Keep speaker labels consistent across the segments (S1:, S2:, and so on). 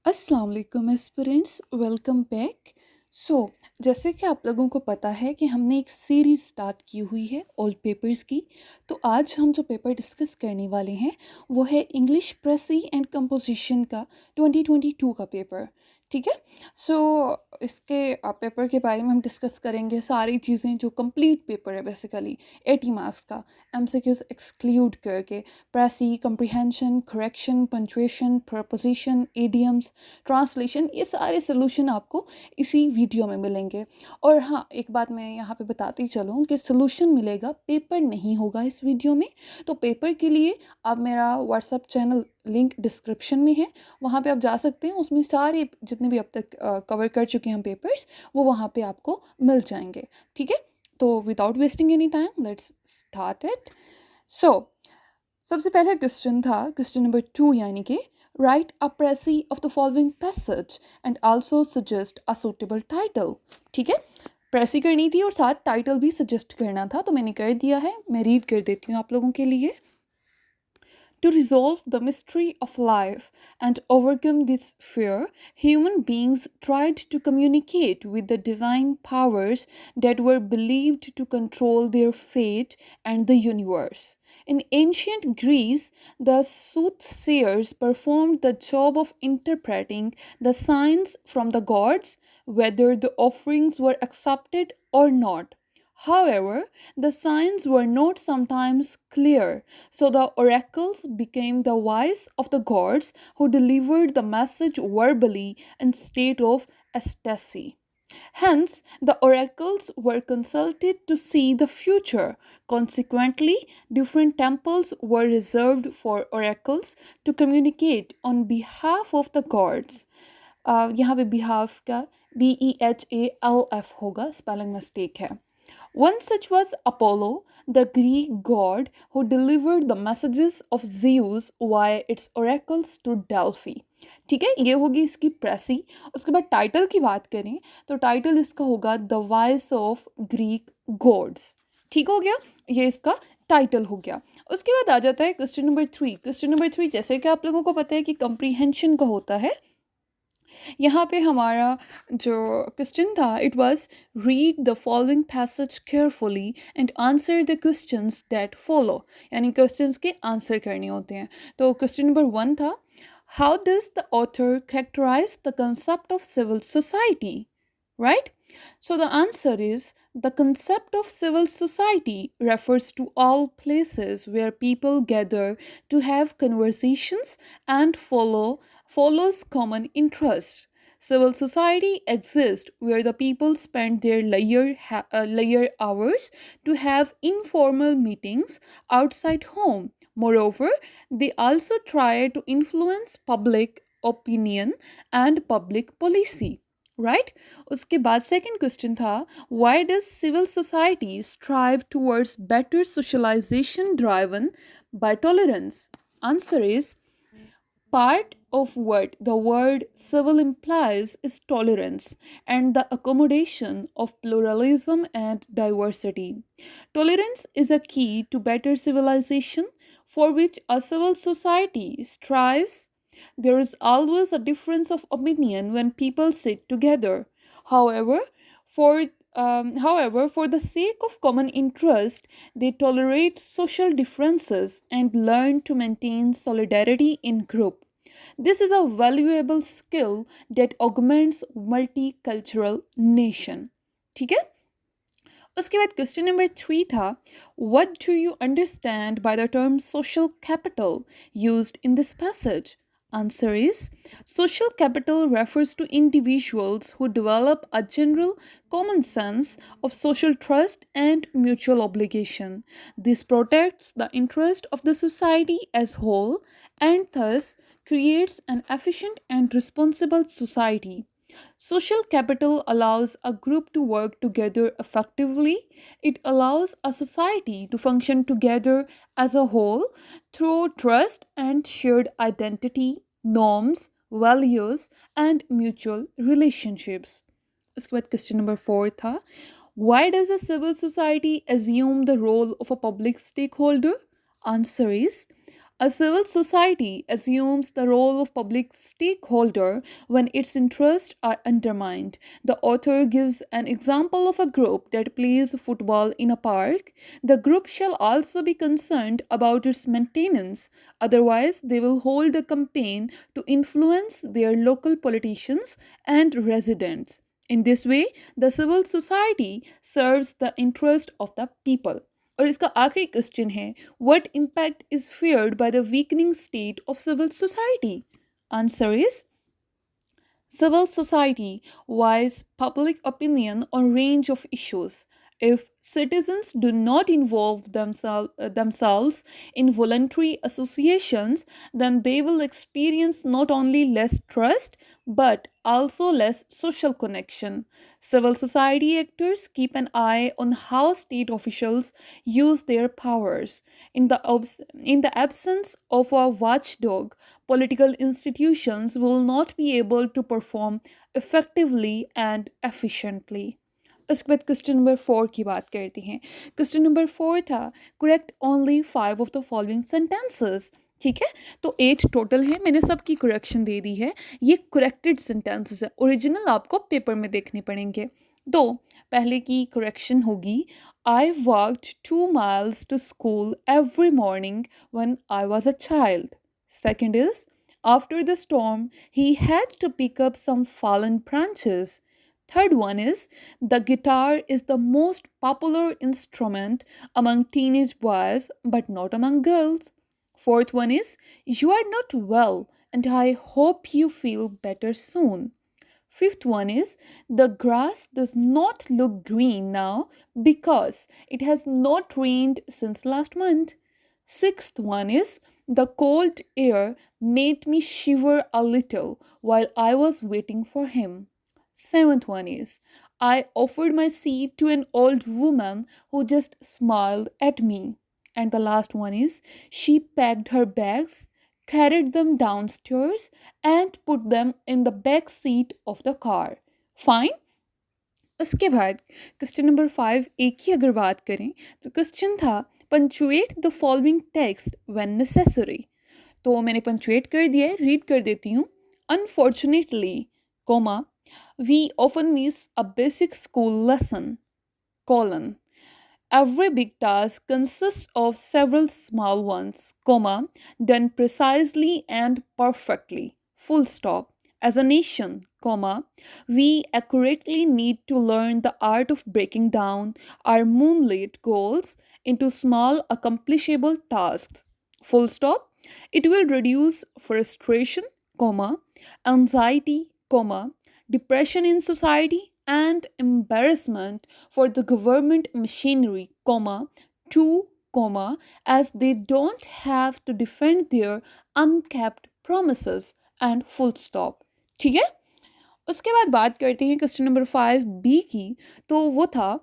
S1: अस्सलाम वालेकुम aspirants, welcome back. सो जैसे कि आप लोगों को पता है कि हमने एक सीरीज़ स्टार्ट की हुई है ओल्ड पेपर्स की। तो आज हम जो पेपर डिस्कस करने वाले हैं वो है इंग्लिश प्रेसी एंड कंपोजिशन का 2022 का पेपर। ठीक है। सो इसके पेपर के बारे में हम डिस्कस करेंगे सारी चीज़ें जो कंप्लीट पेपर है, बेसिकली 80 मार्क्स का, एमसीक्यूज एक्सक्लूड करके। Precis, comprehension, correction, punctuation, preposition, idioms, translation, ये सारे सोल्यूशन आपको इसी वीडियो में मिलेंगे। और हाँ, एक बात मैं यहाँ पे बताती चलूँ कि सोल्यूशन मिलेगा, पेपर नहीं होगा इस वीडियो में। तो पेपर के लिए आप मेरा व्हाट्सएप चैनल लिंक डिस्क्रिप्शन में है, वहाँ पे आप जा सकते हैं। उसमें सारे जितने भी अब तक कवर कर चुके हैं हम पेपर्स, वो वहाँ पे आपको मिल जाएंगे। ठीक है। तो without wasting any time let's start it. So सबसे पहला क्वेश्चन था क्वेश्चन नंबर 2, यानी कि write a precis of the following passage and also suggest a suitable title. ठीक है। प्रेसी करनी थी और साथ टाइटल भी सजेस्ट करना था, तो मैंने कर दिया है। मैं रीड कर देती हूँ आप लोगों के लिए। To resolve the mystery of life and overcome this fear, human beings tried to communicate with the divine powers that were believed to control their fate and the universe. In ancient Greece, the soothsayers performed the job of interpreting the signs from the gods, whether the offerings were accepted or not. However, the signs were not sometimes clear, so the oracles became the voice of the gods who delivered the message verbally instead of ecstasy. Hence, the oracles were consulted to see the future. Consequently, different temples were reserved for oracles to communicate on behalf of the gods. यहाँ पे behalf का BEHALF होगा, spelling mistake है. One such was Apollo, the Greek god who delivered the messages of Zeus via its oracles to Delphi. ठीक है, ये होगी इसकी प्रेसी। उसके बाद टाइटल की बात करें तो टाइटल इसका होगा the voice of Greek gods. ठीक हो गया, ये इसका टाइटल हो गया। उसके बाद आ जाता है क्वेश्चन नंबर 3। क्वेश्चन नंबर 3 जैसे कि आप लोगों को पता है कि कंप्रीहेंशन का होता है। यहाँ पे हमारा जो क्वेश्चन था, it was read the following passage carefully and answer the questions that follow, यानी क्वेश्चंस के आंसर करने होते हैं। तो क्वेश्चन नंबर 1 था, how does the author characterise the concept of civil society, right? So the answer is the concept of civil society refers to all places where people gather to have conversations and follows common interests. Civil society exists where the people spend their leisure hours to have informal meetings outside home. Moreover, they also try to influence public opinion and public policy. Right? उसके बाद second question था, why does civil society strive towards better socialization driven by tolerance? Answer is, part of what the word civil implies is tolerance and the accommodation of pluralism and diversity. Tolerance is a key to better civilization for which a civil society strives. There is always a difference of opinion when people sit together. However, for for the sake of common interest, they tolerate social differences and learn to maintain solidarity in group. This is a valuable skill that augments multicultural nation. ठीक है। उसके बाद question number 3 था, what do you understand by the term social capital used in this passage? Answer is, social capital refers to individuals who develop a general common sense of social trust and mutual obligation. This protects the interest of the society as whole and thus creates an efficient and responsible society. Social capital allows a group to work together effectively. It allows a society to function together as a whole through trust and shared identity, norms, values, and mutual relationships. उसके बाद question number 4 था, why does a civil society assume the role of a public stakeholder? Answer is, A civil society assumes the role of public stakeholder when its interests are undermined. The author gives an example of a group that plays football in a park. The group shall also be concerned about its maintenance, otherwise, they will hold a campaign to influence their local politicians and residents. In this way, the civil society serves the interest of the people. और इसका आखिरी question है, what impact is feared by the weakening state of civil society? Answer is civil society wise public opinion on range of issues. If citizens do not involve themselves in voluntary associations, then they will experience not only less trust but also less social connection. Civil society actors keep an eye on how state officials use their powers. In the absence of a watchdog, political institutions will not be able to perform effectively and efficiently. उसके बाद question number 4 की बात करते हैं. Question number 4 था, correct only 5 of the following sentences. ठीक है, तो 8 टोटल है, मैंने सबकी करेक्शन दे दी है. ये करेक्टेड सेंटेंसेस है, ओरिजिनल आपको पेपर में देखने पड़ेंगे. तो पहले की करेक्शन होगी, I walked 2 miles to school every morning when I was a child. Second is, after the storm, he had to pick up some fallen branches. Third one is, the guitar is the most popular instrument among teenage boys but not among girls. Fourth one is, you are not well and I hope you feel better soon. Fifth one is, the grass does not look green now because it has not rained since last month. Sixth one is, the cold air made me shiver a little while I was waiting for him. Seventh one is, I offered my seat to an old woman who just smiled at me. And the last one is, she packed her bags, carried them downstairs, and put them in the back seat of the car. Fine? उसके बाद question number 5 एक ही अगर बात करें तो question था, punctuate the following text when necessary. तो मैंने पंचुएट कर दिया है, रीड कर देती हूँ. Unfortunately, comma, we often miss a basic school lesson, colon. Every big task consists of several small ones, comma, done precisely and perfectly, full stop. As a nation, comma, we accurately need to learn the art of breaking down our moonlit goals into small accomplishable tasks, full stop. It will reduce frustration, comma, anxiety, comma, depression in society and embarrassment for the government machinery, comma, to, comma, as they don't have to defend their unkept promises and full stop. ठीक है, उसके बाद बात करते हैं question number 5 B की. तो वो था,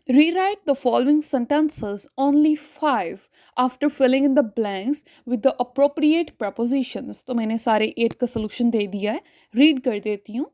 S1: rewrite the following sentences only 5 after filling in the blanks with the appropriate prepositions. तो मैंने सारे 8 का solution दे दिया है, रीड कर देती हूँ.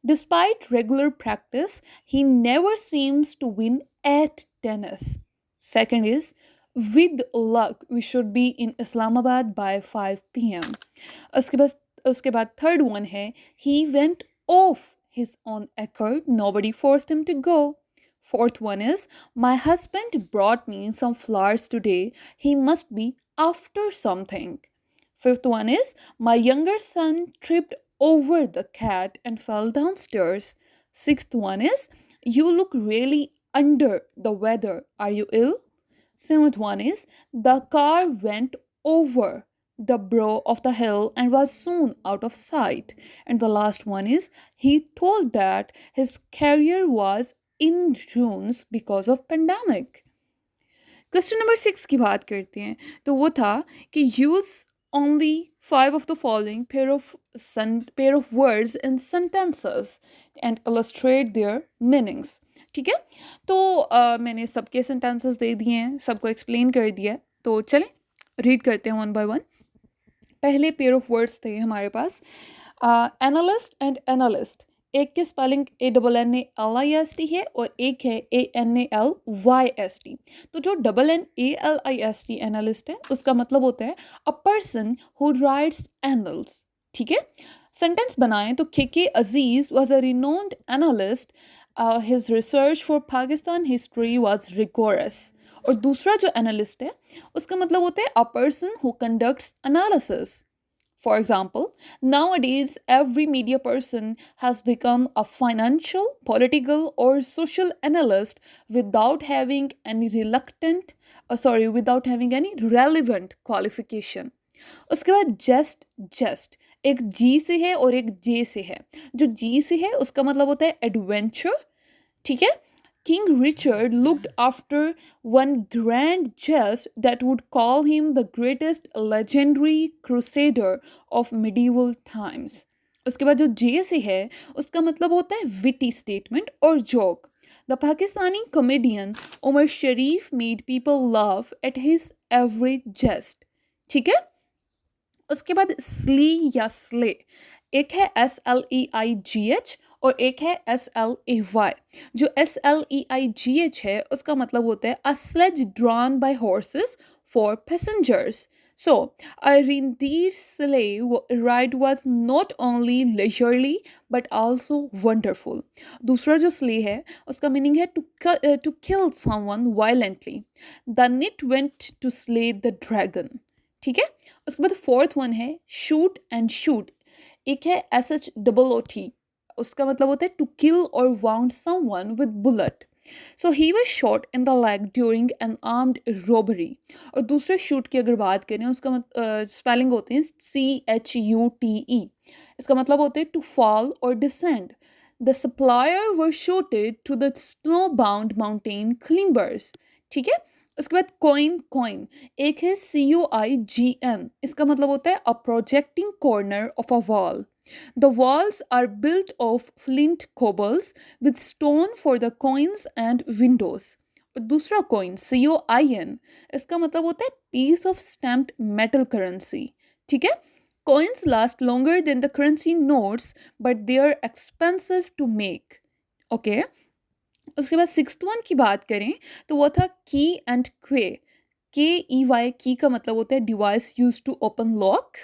S1: Despite regular practice, he never seems to win at tennis. Second is, with luck, we should be in Islamabad by 5 p.m. उसके बाद third one है, he went off his own accord, nobody forced him to go. Fourth one is, my husband brought me some flowers today, he must be after something. Fifth one is, my younger son tripped over the cat and fell downstairs. Sixth one is, you look really under the weather, are you ill? Seventh one is, the car went over the brow of the hill and was soon out of sight. And the last one is, he told that his career was in ruins because of pandemic. Question number 6 की बात करते हैं. तो वो था कि use only 5 of the following pair of words in sentences and illustrate their meanings. ठीक है, तो मैंने सबके sentences दे दिए हैं, सबको explain कर दिया है. तो चलें रीड करते हैं one by one. पहले pair of words थे हमारे पास, analyst and analyst. एक की स्पेलिंग ANNALIST है और एक है ANALYST। तो जो ANNALIST एनालिस्ट है उसका मतलब होता है a person who writes annals. ठीक है, सेंटेंस बनाएं तो K Aziz was a renowned analyst, his research for Pakistan history was rigorous. और दूसरा जो एनालिस्ट है उसका मतलब होता है a person who conducts analysis. For example, nowadays every media person has become a financial, political, or social analyst without having any without having any relevant qualification. उसके बाद जस्ट एक जी से है और एक जे से है। जो जी से है उसका मतलब होता है एडवेंचर। ठीक है, King Richard looked after one grand jest that would call him the greatest legendary crusader of medieval times. उसके बाद जो जे से है उसका मतलब होता है witty statement और joke. The Pakistani comedian Omar Sharif made people laugh at his every jest. ठीक है, उसके बाद स्ली या स्ले, एक है SLEIGH और एक है SLAY। जो SLEIGH है उसका मतलब होता है a sledge drawn by horses for passengers. So, a reindeer sleigh ride was not only leisurely but also wonderful. दूसरा जो sleigh है उसका मीनिंग है to kill someone violently. The knit went to slay the dragon. ठीक है, उसके बाद fourth one है शूट एंड शूट, एक है SHOOT, उसका मतलब होता है टू किल और wound someone with bullet. So he was shot in the leg during an armed robbery. और दूसरे शूट की अगर बात करें उसका स्पेलिंग होते हैं CHUTE, इसका मतलब होता है टू फॉल और descend. The supplier were chuted to the snow bound mountain climbers. ठीक है, उसके बाद कॉइन, एक है COIGN, इसका मतलब होता है a projecting corner of a wall. The walls are built of flint cobbles with stone for the coins and windows. और दूसरा कॉइन COIN, इसका मतलब होता है piece of stamped metal currency. ठीक है, coins last longer than the currency notes but they are expensive to make. Okay. उसके बाद सिक्स्थ वन की बात करें तो वो था की एंड KEY। की का मतलब होता है device use to open lock.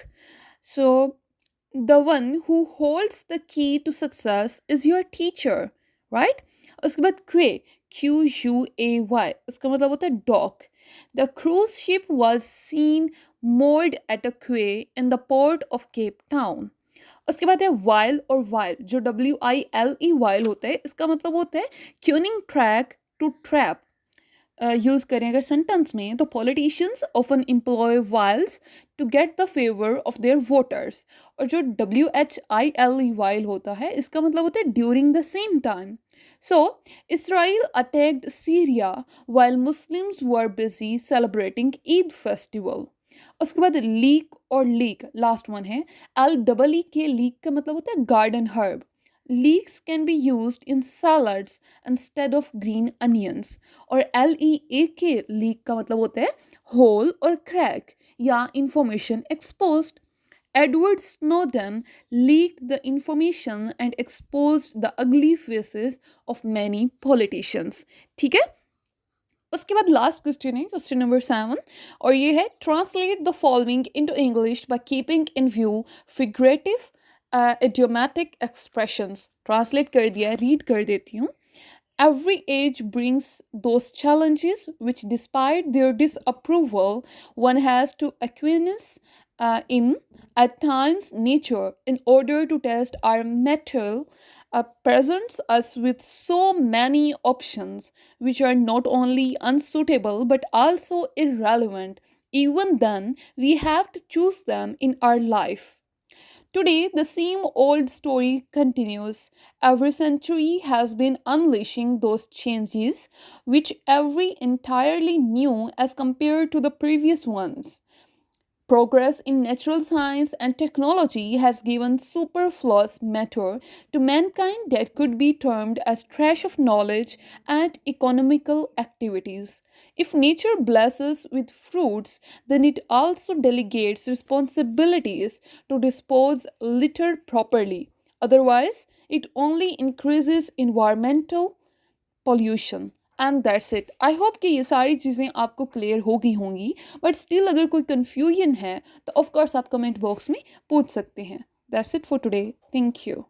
S1: So the one who holds the key to success is your teacher, right. उसके बाद QUAY, उसका मतलब होता है dock. The cruise ship was seen moored at a quay in the port of Cape Town. उसके बाद है while और वाइल, जो WILE वाइल होता है इसका मतलब होता है tuning track to trap. Use करें अगर सेंटेंस में तो politicians often employ wiles to get the favour of their voters. और जो WHILE वाइल होता है इसका मतलब होता है during the same time. So Israel attacked Syria while Muslims were busy celebrating Eid festival. उसके बाद लीक और लीक लास्ट वन है LEE के लीक का मतलब होता है garden herb. Leeks can be used in salads instead of green onions. और LEAK leak का मतलब होता है hole और crack या information exposed. Edward Snowden leaked the information and exposed the ugly faces of many politicians. ठीक है, उसके बाद लास्ट क्वेश्चन है क्वेश्चन नंबर 7 और ये है translate the following into English by keeping in view figurative idiomatic expressions. Translate कर दिया, रीड कर देती हूँ। Every age brings those challenges which, despite their disapproval, one has to acquiesce in. At times, nature, in order to test our mettle, presents us with so many options which are not only unsuitable but also irrelevant. Even then, we have to choose them in our life. Today, the same old story continues. Every century has been unleashing those changes, which every entirely new as compared to the previous ones. Progress in natural science and technology has given superfluous matter to mankind that could be termed as trash of knowledge and economical activities. If nature blesses with fruits, then it also delegates responsibilities to dispose litter properly. Otherwise it only increases environmental pollution and that's it. I hope कि ये सारी चीज़ें आपको clear हो गई होंगी, but still अगर कोई कन्फ्यूजन है तो ऑफकोर्स आप कमेंट बॉक्स में पूछ सकते हैं। That's it for today, thank you.